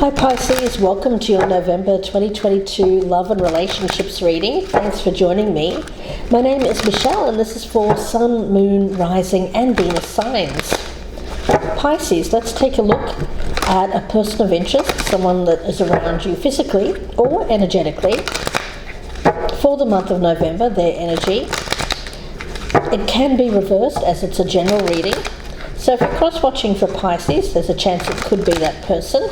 Hi Pisces, welcome to your November 2022 love and relationships reading. Thanks for joining me. My name is Michelle and this is for Sun, Moon, Rising and Venus signs. Pisces, let's take a look at a person of interest, someone that is around you physically or energetically. For the month of November, their energy. It can be reversed as it's a general reading. So if you're cross-watching for Pisces, there's a chance it could be that person.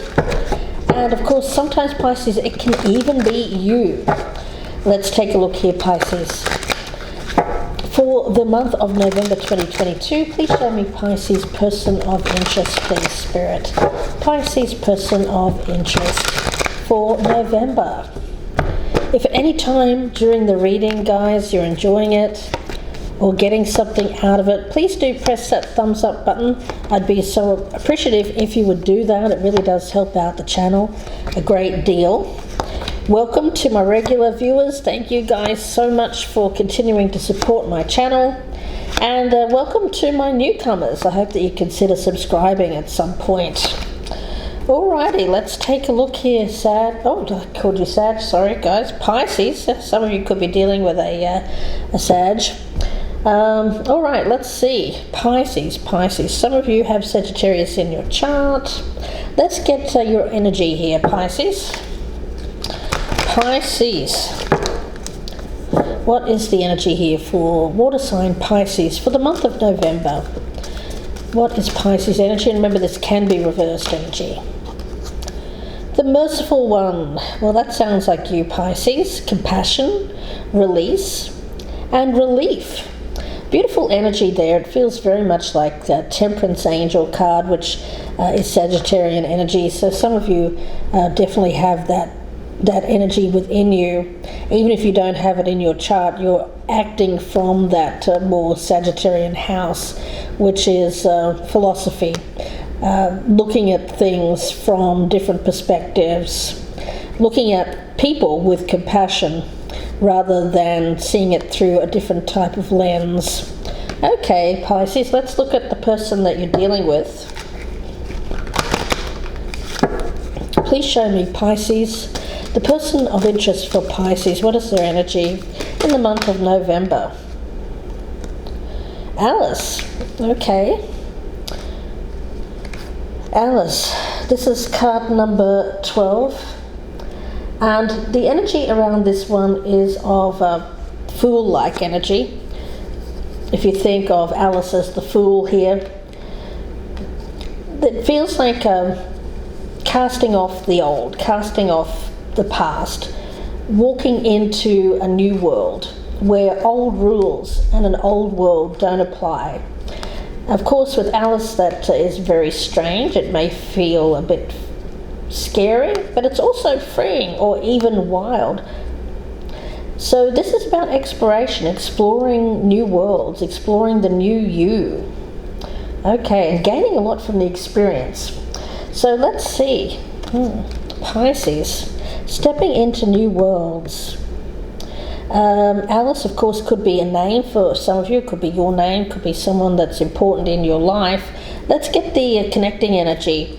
And of course, sometimes Pisces, it can even be you. Let's take a look here, Pisces. For the month of November 2022, please show me Pisces person of interest, please, Spirit. Pisces person of interest for November. If at any time during the reading, guys, you're enjoying it or getting something out of it, please do press that thumbs up button. I'd be so appreciative if you would do that. It really does help out the channel a great deal. Welcome to my regular viewers. Thank you guys so much for continuing to support my channel. And welcome to my newcomers. I hope that you consider subscribing at some point. Alrighty, let's take a look here. I called you Sag, sorry guys. Pisces, some of you could be dealing with a Sag. Alright, let's see. Pisces. Some of you have Sagittarius in your chart. Let's get your energy here, Pisces. What is the energy here for water sign Pisces for the month of November? What is Pisces energy? And remember, this can be reversed energy. The merciful one. Well, that sounds like you, Pisces. Compassion, release, and relief. Beautiful energy there. It feels very much like that Temperance Angel card, which is Sagittarian energy. So some of you definitely have that energy within you. Even if you don't have it in your chart, you're acting from that more Sagittarian house, which is philosophy. Looking at things from different perspectives. Looking at people with compassion, rather than seeing it through a different type of lens. Okay, Pisces, let's look at the person that you're dealing with. Please show me, Pisces, the person of interest for Pisces. What is their energy in the month of November? Alice. Okay. Alice, this is card number 12. And the energy around this one is of a fool-like energy. If you think of Alice as the fool here, it feels like casting off the old, casting off the past, walking into a new world where old rules and an old world don't apply. Of course, with Alice, that is very strange. It may feel a bit scary, but it's also freeing or even wild. So this is about exploration, exploring new worlds, exploring the new you. Okay, and gaining a lot from the experience. So let's see. Pisces, stepping into new worlds. Alice, of course, could be a name for some of you. It could be your name, could be someone that's important in your life. Let's get the connecting energy.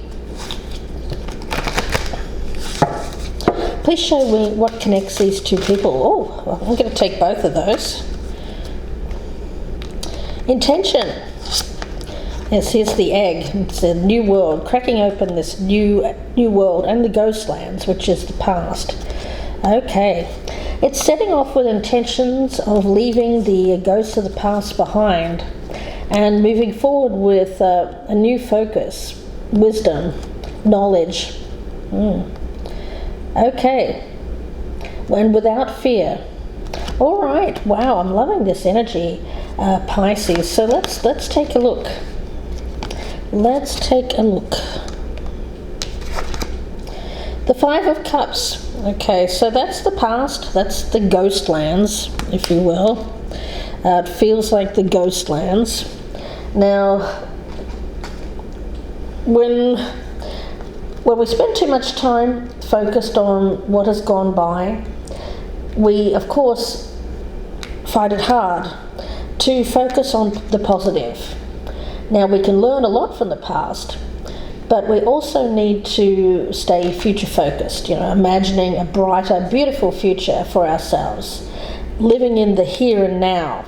Please show me what connects these two people. Oh, well, I'm going to take both of those. Intention. Yes, here's the egg. It's a new world, cracking open this new world and the ghostlands, which is the past. Okay. It's setting off with intentions of leaving the ghosts of the past behind and moving forward with a new focus, wisdom, knowledge. Okay, and without fear. All right, wow, I'm loving this energy, Pisces. So let's take a look. Let's take a look. The Five of Cups. Okay, so that's the past. That's the ghostlands, if you will. It feels like the ghostlands. Now, when we spend too much time focused on what has gone by, we of course find it hard to focus on the positive. Now, we can learn a lot from the past, But we also need to stay future focused, imagining a brighter, beautiful future for ourselves, living in the here and now.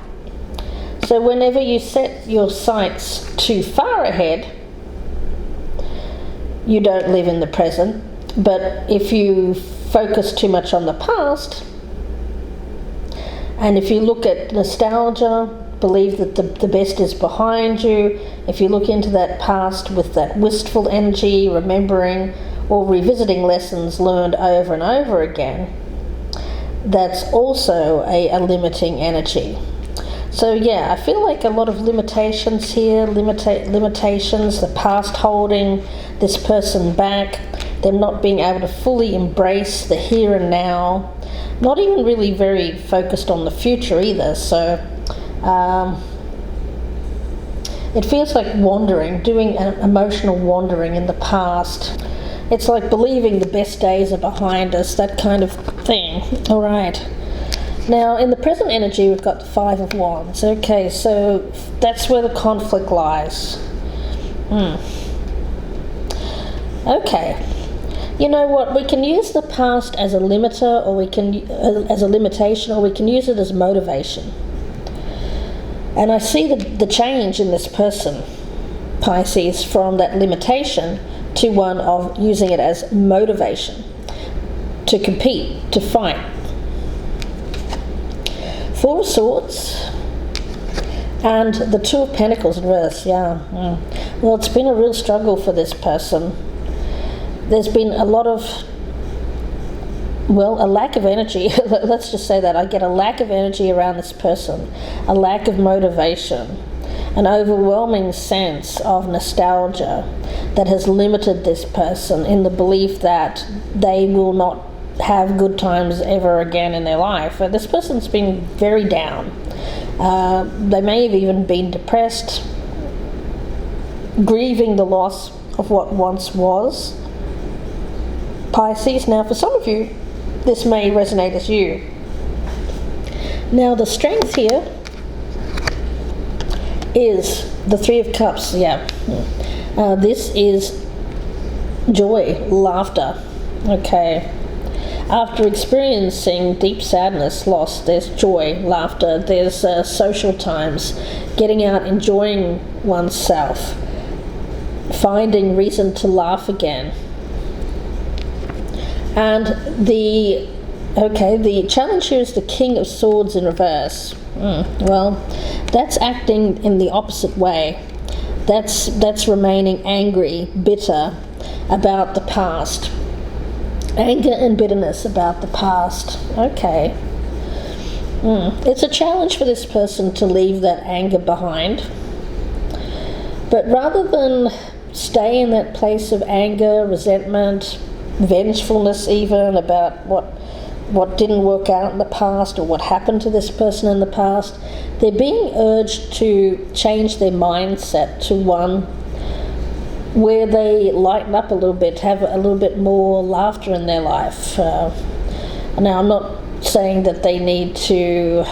So whenever you set your sights too far ahead, you don't live in the present. But if you focus too much on the past, and if you look at nostalgia, believe that the best is behind you, if you look into that past with that wistful energy, remembering or revisiting lessons learned over and over again, that's also a limiting energy. So yeah, I feel like a lot of limitations here, limitations, the past holding this person back, them not being able to fully embrace the here and now, not even really very focused on the future either. So it feels like wandering, doing an emotional wandering in the past. It's like believing the best days are behind us, that kind of thing. All right. Now, in the present energy, we've got the Five of Wands. Okay, so that's where the conflict lies. Okay. You know what? We can use the past as a limiter, or we can as a limitation, or we can use it as motivation. And I see the change in this person, Pisces, from that limitation to one of using it as motivation to compete, to fight. Four of Swords and the Two of Pentacles in reverse. Well, it's been a real struggle for this person. There's been a lot of, a lack of energy. Let's just say that. I get a lack of energy around this person, a lack of motivation, an overwhelming sense of nostalgia that has limited this person in the belief that they will not have good times ever again in their life. This person's been very down. They may have even been depressed, grieving the loss of what once was. Pisces. Now, for some of you, this may resonate as you. Now, the strength here is the Three of Cups. This is joy, laughter. Okay. After experiencing deep sadness, loss, there's joy, laughter, there's social times, getting out, enjoying oneself, finding reason to laugh again. And the challenge here is the King of Swords in reverse. That's acting in the opposite way. That's remaining angry, bitter about the past. Anger and bitterness about the past. Okay. It's a challenge for this person to leave that anger behind. But rather than stay in that place of anger, resentment, vengefulness even about what didn't work out in the past or what happened to this person in the past, they're being urged to change their mindset to one where they lighten up a little bit, have a little bit more laughter in their life. Now, I'm not saying that they need to,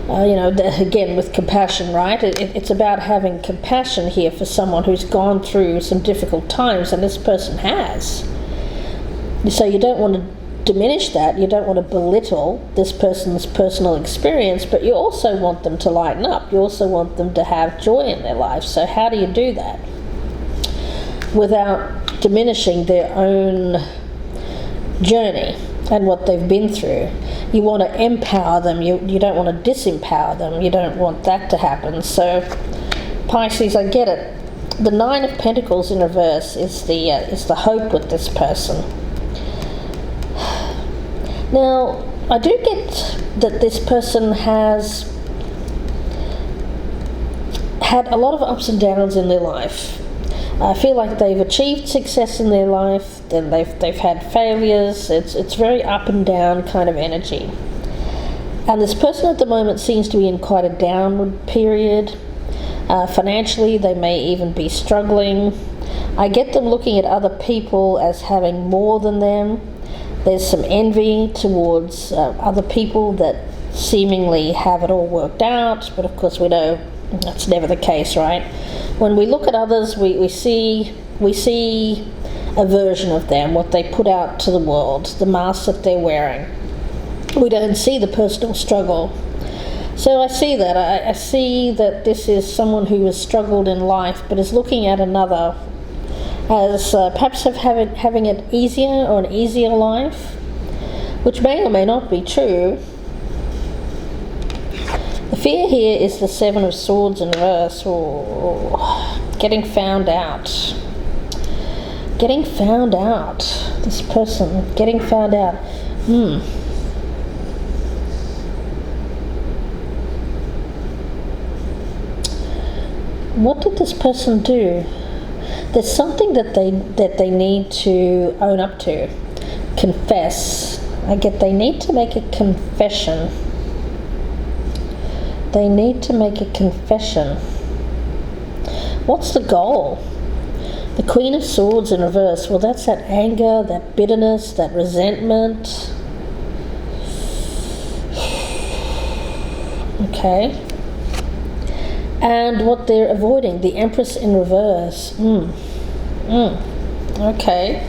again, with compassion, right? It's about having compassion here for someone who's gone through some difficult times, and this person has. So you don't want to diminish that, you don't want to belittle this person's personal experience, but you also want them to lighten up. You also want them to have joy in their life. So how do you do that without diminishing their own journey and what they've been through? You want to empower them. You don't want to disempower them. You don't want that to happen. So Pisces, I get it. The Nine of Pentacles in reverse is the hope with this person. Now, I do get that this person has had a lot of ups and downs in their life. I feel like they've achieved success in their life, then they've had failures. It's very up and down kind of energy. And this person at the moment seems to be in quite a downward period. Financially, they may even be struggling. I get them looking at other people as having more than them. There's some envy towards other people that seemingly have it all worked out, but of course we know that's never the case, right? When we look at others, we see We see a version of them, what they put out to the world, the mask that they're wearing. We don't see the personal struggle. So I see that. I see that this is someone who has struggled in life but is looking at another as perhaps having it easier or an easier life, which may or may not be true. The fear here is the Seven of Swords in reverse, or getting found out. Getting found out. This person, getting found out. What did this person do? There's something that they need to own up to, confess. I get they need to make a confession. They need to make a confession. What's the goal? The Queen of Swords in reverse. Well, that's that anger, that bitterness, that resentment. Okay. And what they're avoiding, the Empress in reverse. Okay.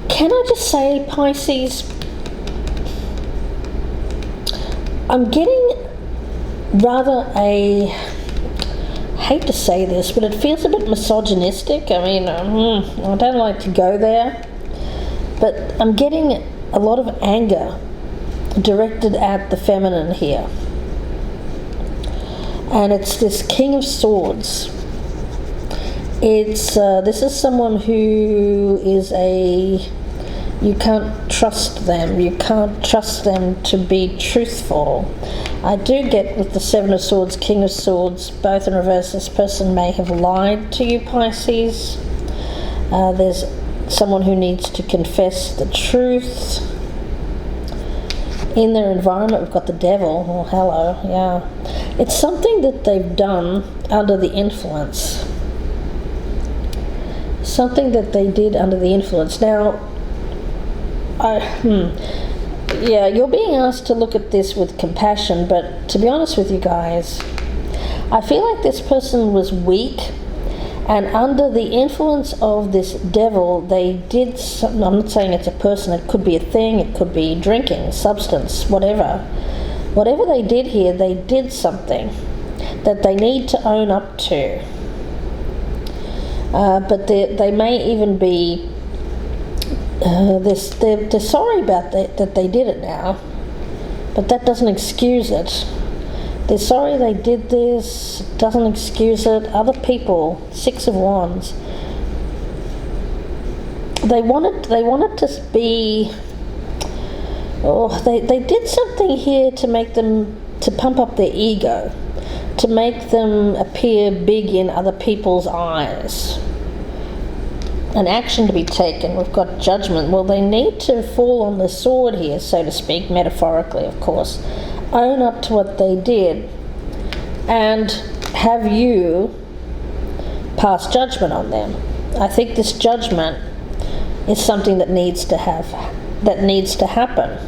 Can I just say, Pisces, I'm getting rather I hate to say this, but it feels a bit misogynistic. I mean, I don't like to go there, but I'm getting a lot of anger directed at the feminine here. And it's this King of Swords. It's this is someone who is you can't trust them. You can't trust them to be truthful. I do get with the Seven of Swords, King of Swords, both in reverse. This person may have lied to you, Pisces. There's someone who needs to confess the truth. In their environment, we've got the Devil. Oh, hello, yeah. It's something that they've done under the influence. Something that they did under the influence. Now, yeah, you're being asked to look at this with compassion, but to be honest with you guys, I feel like this person was weak, and under the influence of this devil, they did something. I'm not saying it's a person, it could be a thing, it could be drinking, substance, whatever. Whatever they did here, they did something that they need to own up to. But they may even be, they're sorry about that they did it now, but that doesn't excuse it. They're sorry they did this, doesn't excuse it. Other people, Six of Wands, they wanted to be, they did something here to make them, to pump up their ego, to make them appear big in other people's eyes. An action to be taken. We've got judgment. Well, they need to fall on the sword here, so to speak, metaphorically, of course. Own up to what they did and have you pass judgment on them. I think this judgment is something that needs to happen,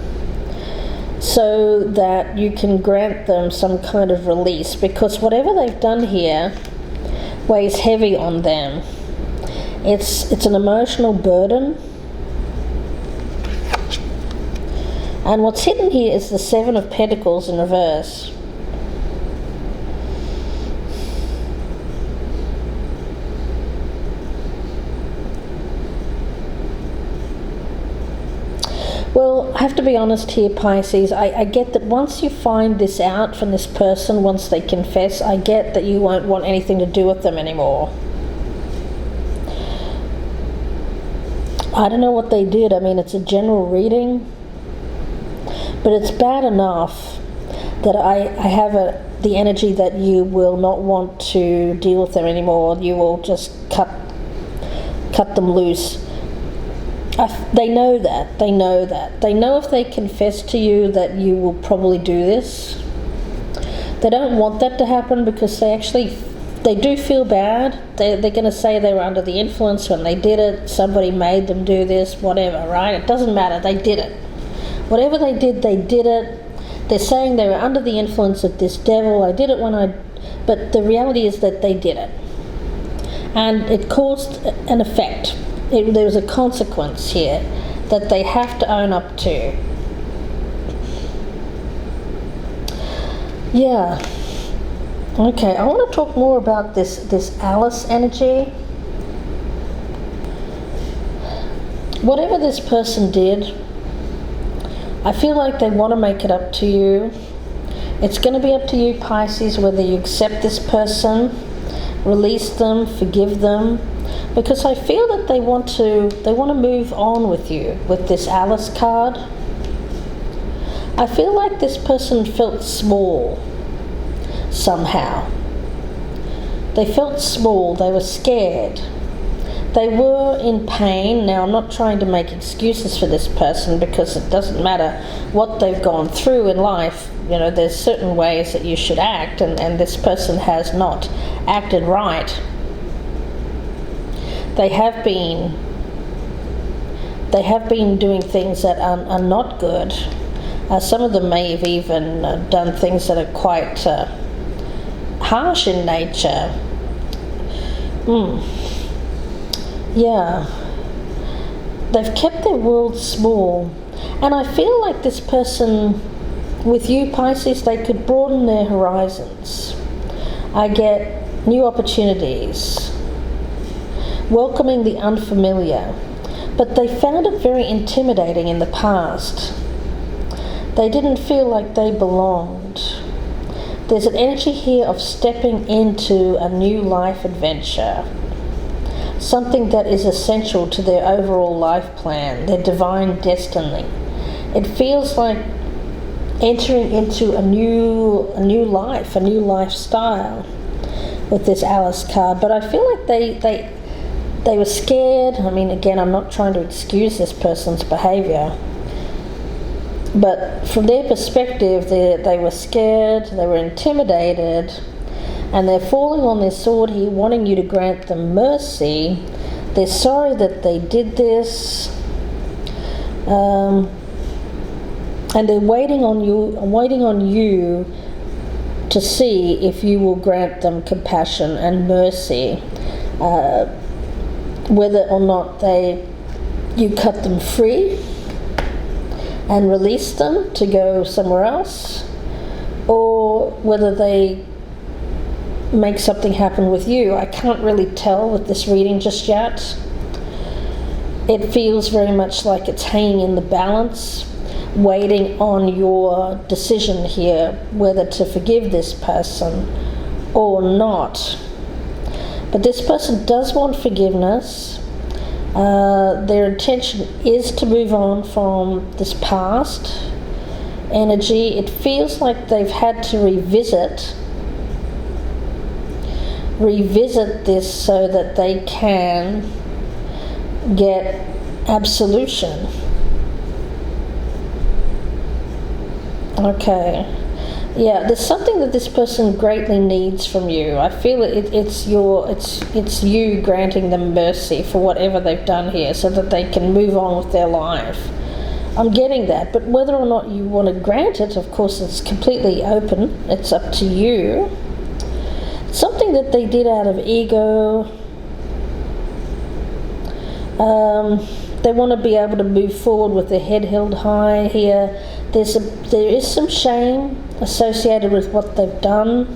so that you can grant them some kind of release, because whatever they've done here weighs heavy on them. It's an emotional burden. And what's hidden here is the Seven of Pentacles in reverse. Well, I have to be honest here, Pisces. I get that once you find this out from this person, once they confess, I get that you won't want anything to do with them anymore. I don't know what they did. I mean, it's a general reading. But it's bad enough that I have the energy that you will not want to deal with them anymore. You will just cut them loose. They know that. They know that. They know if they confess to you that you will probably do this. They don't want that to happen because they do feel bad. They're going to say they were under the influence when they did it. Somebody made them do this, whatever, right? It doesn't matter. They did it. Whatever they did it. They're saying they were under the influence of this devil. I did it when I but the reality is that they did it. And it caused an effect. There was a consequence here that they have to own up to. Yeah. Okay, I want to talk more about this Alice energy. Whatever this person did, I feel like they want to make it up to you. It's going to be up to you, Pisces, whether you accept this person, release them, forgive them, because I feel that they want to move on with you with this Alice card. I feel like this person felt small somehow. They felt small, they were scared. They were in pain. Now, I'm not trying to make excuses for this person, because it doesn't matter what they've gone through in life. You know, there's certain ways that you should act, and this person has not acted right. They have been doing things that are not good. Some of them may have even done things that are quite harsh in nature. Yeah. They've kept their world small. And I feel like this person, with you, Pisces, they could broaden their horizons. I get new opportunities, welcoming the unfamiliar. But they found it very intimidating in the past. They didn't feel like they belonged. There's an energy here of stepping into a new life adventure, something that is essential to their overall life plan, their divine destiny. It feels like entering into a new life, a new lifestyle with this Alice card. But I feel like they were scared. I mean, again, I'm not trying to excuse this person's behavior, but from their perspective, they were scared, they were intimidated, and they're falling on their sword here, wanting you to grant them mercy. They're sorry that they did this, and they're waiting on you to see if you will grant them compassion and mercy, whether or not you cut them free and release them to go somewhere else, or whether they make something happen with you. I can't really tell with this reading just yet. It feels very much like it's hanging in the balance, waiting on your decision here, whether to forgive this person or not. But this person does want forgiveness. Their intention is to move on from this past energy. It feels like they've had to revisit this so that they can get absolution. Okay. Yeah, there's something that this person greatly needs from you. I feel it's you granting them mercy for whatever they've done here, so that they can move on with their life. I'm getting that, but whether or not you want to grant it, of course, it's completely open. It's up to you. Something that they did out of ego. They want to be able to move forward with their head held high here. There is some shame associated with what they've done.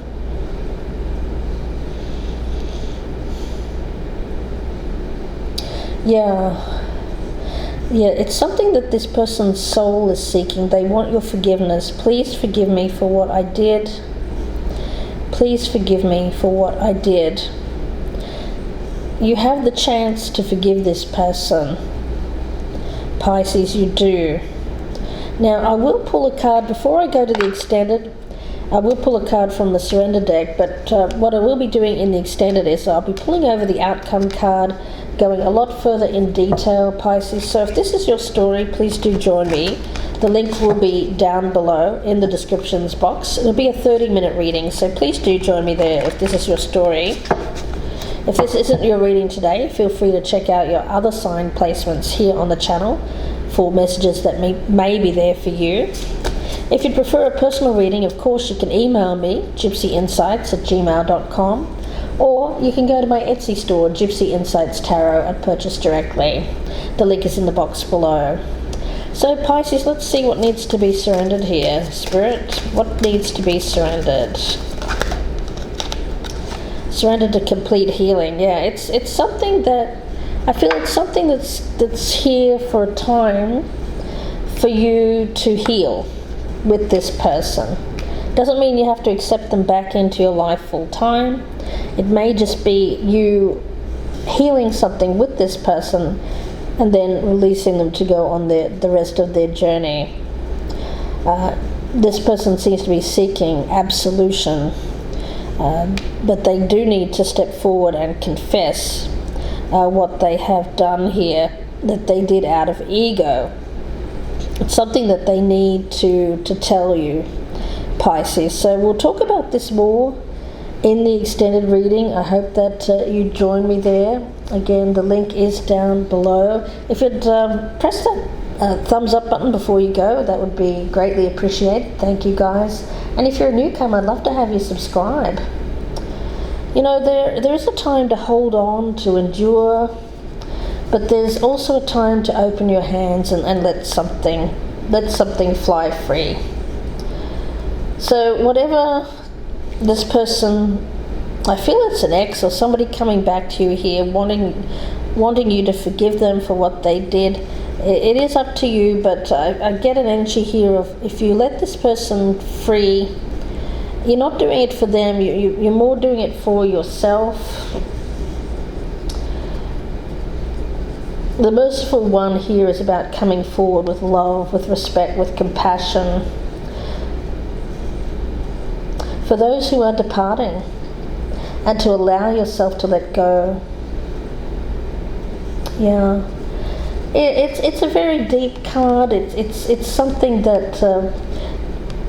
Yeah, it's something that this person's soul is seeking. They want your forgiveness. Please forgive me for what I did. Please forgive me for what I did. You have the chance to forgive this person, Pisces, you do. Now, I will pull a card before I go to the extended. I will pull a card from the surrender deck, but what I will be doing in the extended is I'll be pulling over the outcome card, going a lot further in detail, Pisces. So if this is your story, please do join me. The link will be down below in the descriptions box. It'll be a 30-minute reading, so please do join me there if this is your story. If this isn't your reading today, feel free to check out your other sign placements here on the channel for messages that may be there for you. If you'd prefer a personal reading, of course, you can email me, gypsyinsights@gmail.com, or you can go to my Etsy store, Gypsy Insights Tarot, and purchase directly. The link is in the box below. So Pisces, let's see what needs to be surrendered here. Spirit, what needs to be surrendered? Surrendered to complete healing. Yeah, it's something that, I feel it's something that's here for a time for you to heal with this person. Doesn't mean you have to accept them back into your life full time. It may just be you healing something with this person and then releasing them to go on the rest of their journey. This person seems to be seeking absolution, but they do need to step forward and confess what they have done here, that they did out of ego. It's something that they need to tell you, Pisces. So we'll talk about this more in the extended reading. I hope that you join me there. Again, the link is down below. If you'd press that thumbs up button before you go, that would be greatly appreciated. Thank you, guys. And if you're a newcomer, I'd love to have you subscribe. You know, there is a time to hold on, to endure, but there's also a time to open your hands and let something fly free. So whatever this person, I feel it's an ex or somebody coming back to you here, wanting you to forgive them for what they did. It is up to you, but I get an energy here of, if you let this person free, you're not doing it for them, you're more doing it for yourself. The merciful one here is about coming forward with love, with respect, with compassion for those who are departing, and to allow yourself to let go. Yeah, it's a very deep card. It's something that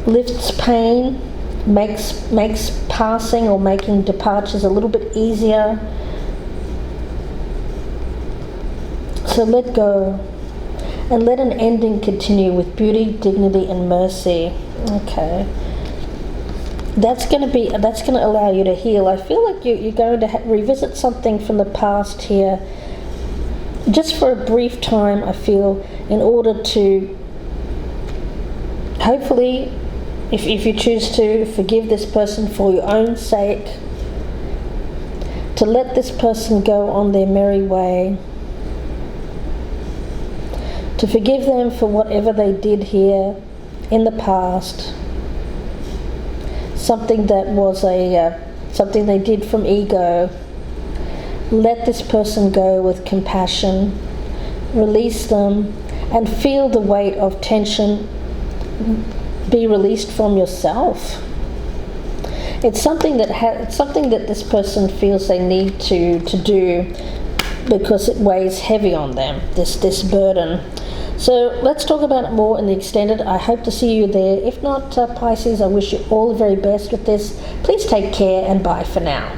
lifts pain, makes passing or making departures a little bit easier. So let go and let an ending continue with beauty, dignity, and mercy. Okay. That's going to allow you to heal. I feel like you're going to revisit something from the past here, just for a brief time, I feel, in order to, hopefully, if you choose to, forgive this person for your own sake, to let this person go on their merry way, to forgive them for whatever they did here in the past. Something that was something they did from ego. Let this person go with compassion. Release them and feel the weight of tension be released from yourself. It's something that this person feels they need to do, because it weighs heavy on them, this burden. So let's talk about it more in the extended. I hope to see you there. If not, Pisces, I wish you all the very best with this. Please take care, and bye for now.